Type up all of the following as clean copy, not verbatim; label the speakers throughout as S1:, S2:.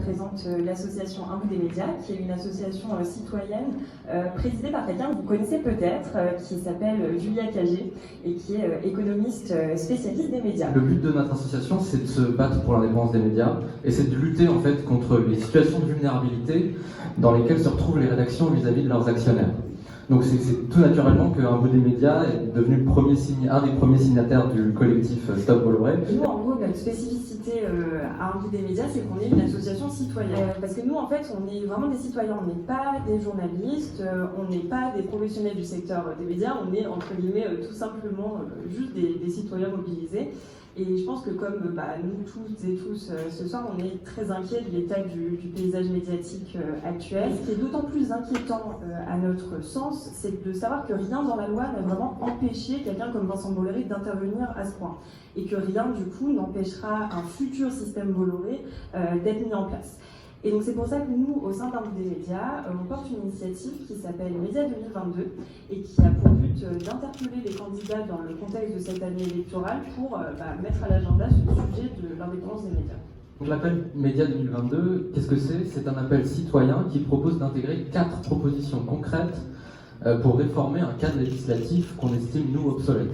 S1: représente l'association Un bout des médias, qui est une association citoyenne présidée par quelqu'un que vous connaissez peut-être, qui s'appelle Julia Cagé et qui est économiste spécialiste des médias.
S2: Le but de notre association, c'est de se battre pour l'indépendance des médias et c'est de lutter en fait contre les situations de vulnérabilité dans lesquelles se retrouvent les rédactions vis-à-vis de leurs actionnaires. Donc c'est tout naturellement qu'un bout des médias est devenu un des premiers signataires du collectif Stop Bolloré.
S1: Nous, en gros, notre spécificité à Un bout des médias, c'est qu'on est une association citoyenne. Parce que nous, en fait, on est vraiment des citoyens. On n'est pas des journalistes, on n'est pas des professionnels du secteur des médias, on est, entre guillemets, tout simplement juste des citoyens mobilisés. Et je pense que comme nous toutes et tous ce soir, on est très inquiets de l'état du paysage médiatique actuel. Ce qui est d'autant plus inquiétant à notre sens, c'est de savoir que rien dans la loi n'a vraiment empêché quelqu'un comme Vincent Bolloré d'intervenir à ce point. Et que rien, du coup, n'empêchera un futur système Bolloré d'être mis en place. Et donc c'est pour ça que nous, au sein d'Un bout des médias, on porte une initiative qui s'appelle Média 2022 et qui a pour but d'interpeller les candidats dans le contexte de cette année électorale pour mettre à l'agenda ce sujet de l'indépendance des médias.
S2: Donc l'appel Média 2022, qu'est-ce que c'est ? C'est un appel citoyen qui propose d'intégrer 4 propositions concrètes pour réformer un cadre législatif qu'on estime, nous, obsolète.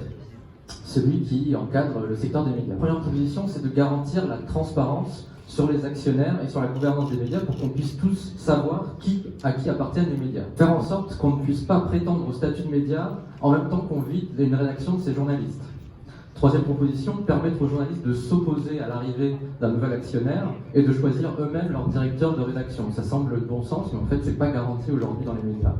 S2: Celui qui encadre le secteur des médias. La première proposition, c'est de garantir la transparence sur les actionnaires et sur la gouvernance des médias pour qu'on puisse tous savoir à qui appartiennent les médias. Faire en sorte qu'on ne puisse pas prétendre au statut de média en même temps qu'on vide une rédaction de ses journalistes. Troisième proposition, permettre aux journalistes de s'opposer à l'arrivée d'un nouvel actionnaire et de choisir eux-mêmes leur directeur de rédaction. Ça semble de bon sens, mais en fait, c'est pas garanti aujourd'hui dans les médias.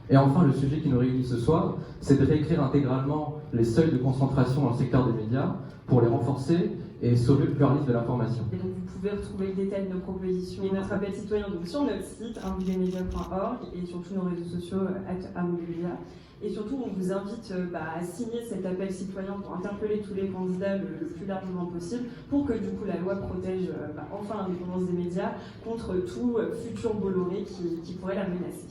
S2: Et enfin, le sujet qui nous réunit ce soir, c'est de réécrire intégralement les seuils de concentration dans le secteur des médias pour les renforcer et sauver le pluralisme de l'information.
S1: Et donc vous pouvez retrouver le détail de nos propositions et notre appel citoyen donc, sur notre site unboutdesmedias.org et sur tous nos réseaux sociaux @unboutdesmedias. Et surtout, on vous invite à signer cet appel citoyen pour interpeller tous les candidats le plus largement possible pour que du coup la loi protège enfin l'indépendance des médias contre tout futur Bolloré qui pourrait la menacer.